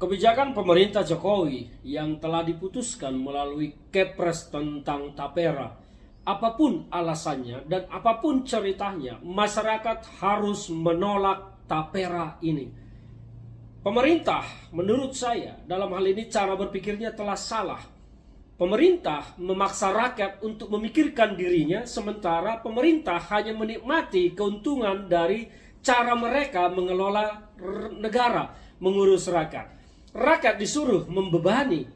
Kebijakan pemerintah Jokowi yang telah diputuskan melalui Kepres tentang Tapera, apapun alasannya dan apapun ceritanya, masyarakat harus menolak Tapera ini. Pemerintah, menurut saya, dalam hal ini cara berpikirnya telah salah. Pemerintah memaksa rakyat untuk memikirkan dirinya, sementara pemerintah hanya menikmati keuntungan dari cara mereka mengelola negara, mengurus rakyat. Rakyat disuruh membebani,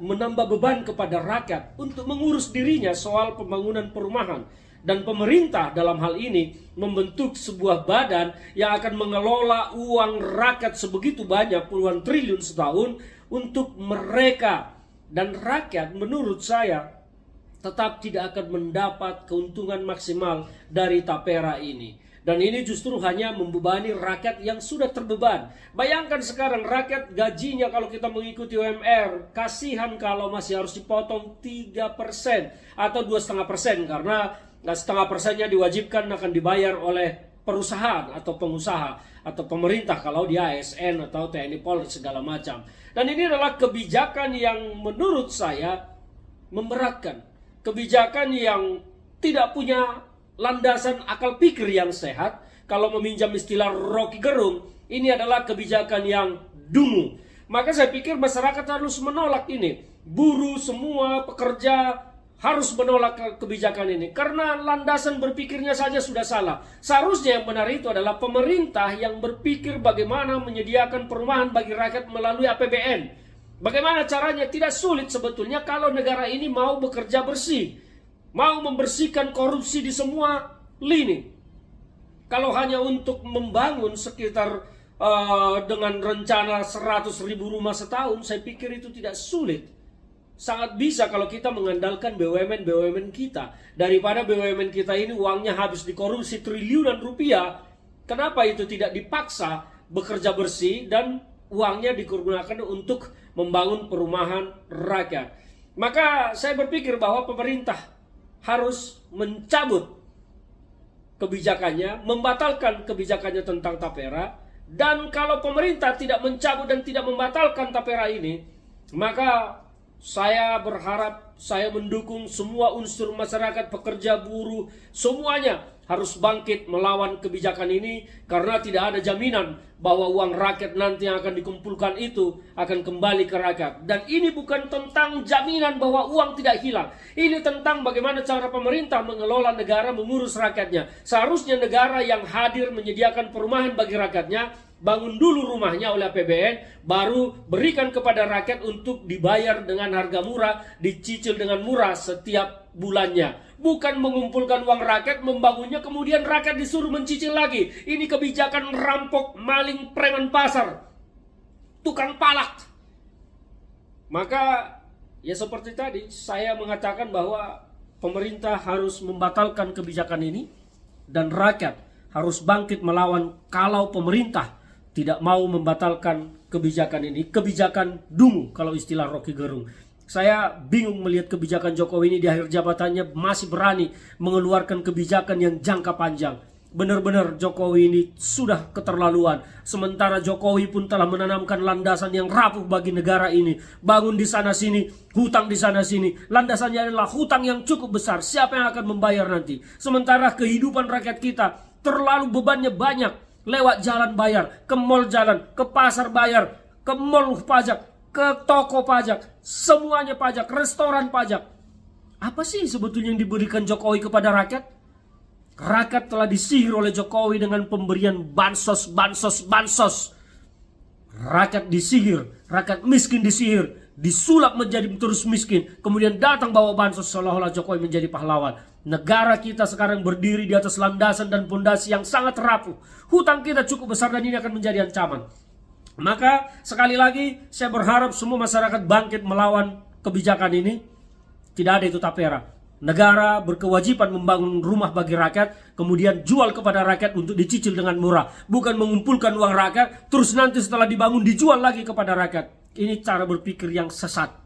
menambah beban kepada rakyat untuk mengurus dirinya soal pembangunan perumahan. Dan pemerintah dalam hal ini membentuk sebuah badan yang akan mengelola uang rakyat sebegitu banyak, puluhan triliun setahun untuk mereka. Dan rakyat menurut saya tetap tidak akan mendapat keuntungan maksimal dari Tapera ini. Dan ini justru hanya membebani rakyat yang sudah terbeban. Bayangkan sekarang rakyat gajinya kalau kita mengikuti UMR, kasihan kalau masih harus dipotong 3% atau 2,5%, karena 0,5%-nya diwajibkan akan dibayar oleh perusahaan atau pengusaha atau pemerintah kalau dia ASN atau TNI Polri segala macam. Dan ini adalah kebijakan yang menurut saya memberatkan. Kebijakan yang tidak punya landasan akal pikir yang sehat. Kalau meminjam istilah Rocky Gerung, ini adalah kebijakan yang dungu. Maka saya pikir masyarakat harus menolak ini. Buruh, semua pekerja harus menolak kebijakan ini, karena landasan berpikirnya saja sudah salah. Seharusnya yang benar itu adalah pemerintah yang berpikir bagaimana menyediakan perumahan bagi rakyat melalui APBN. Bagaimana caranya? Tidak sulit sebetulnya kalau negara ini mau bekerja bersih, mau membersihkan korupsi di semua lini. Kalau hanya untuk membangun sekitar dengan rencana 100.000 rumah setahun, saya pikir itu tidak sulit. Sangat bisa kalau kita mengandalkan BUMN kita, daripada BUMN kita ini uangnya habis dikorupsi triliunan rupiah. Kenapa itu tidak dipaksa bekerja bersih dan uangnya digunakan untuk membangun perumahan rakyat? Maka saya berpikir bahwa pemerintah harus mencabut kebijakannya, membatalkan kebijakannya tentang Tapera. Dan kalau pemerintah tidak mencabut dan tidak membatalkan Tapera ini, maka saya berharap, saya mendukung semua unsur masyarakat, pekerja, buruh, semuanya harus bangkit melawan kebijakan ini, karena tidak ada jaminan bahwa uang rakyat nanti yang akan dikumpulkan itu akan kembali ke rakyat. Dan ini bukan tentang jaminan bahwa uang tidak hilang. Ini tentang bagaimana cara pemerintah mengelola negara, mengurus rakyatnya. Seharusnya negara yang hadir menyediakan perumahan bagi rakyatnya, bangun dulu rumahnya oleh APBN, baru berikan kepada rakyat untuk dibayar dengan harga murah, dicicil dengan murah setiap bulannya. Bukan mengumpulkan uang rakyat, membangunnya, kemudian rakyat disuruh mencicil lagi. Ini kebijakan rampok, maling, preman pasar, tukang palak. Maka ya seperti tadi saya mengatakan bahwa pemerintah harus membatalkan kebijakan ini, dan rakyat harus bangkit melawan kalau pemerintah tidak mau membatalkan kebijakan ini. Kebijakan dungu kalau istilah Rocky Gerung. Saya bingung melihat kebijakan Jokowi ini di akhir jabatannya masih berani mengeluarkan kebijakan yang jangka panjang. Benar-benar Jokowi ini sudah keterlaluan. Sementara Jokowi pun telah menanamkan landasan yang rapuh bagi negara ini. Bangun di sana sini, hutang di sana sini. Landasannya adalah hutang yang cukup besar. Siapa yang akan membayar nanti? Sementara kehidupan rakyat kita terlalu bebannya banyak. Lewat jalan bayar, ke mall jalan, ke pasar bayar, ke mall pajak, ke toko pajak, semuanya pajak, restoran pajak. Apa sih sebetulnya yang diberikan Jokowi kepada rakyat? Rakyat telah disihir oleh Jokowi dengan pemberian bansos. Rakyat disihir, rakyat miskin disihir, disulap menjadi terus miskin, kemudian datang bawa bansos seolah-olah Jokowi menjadi pahlawan. Negara kita sekarang berdiri di atas landasan dan pondasi yang sangat rapuh. Hutang kita cukup besar dan ini akan menjadi ancaman. Maka sekali lagi saya berharap semua masyarakat bangkit melawan kebijakan ini. Tidak ada itu Tapera. Negara berkewajiban membangun rumah bagi rakyat, kemudian jual kepada rakyat untuk dicicil dengan murah. Bukan mengumpulkan uang rakyat, terus nanti setelah dibangun dijual lagi kepada rakyat. Ini cara berpikir yang sesat.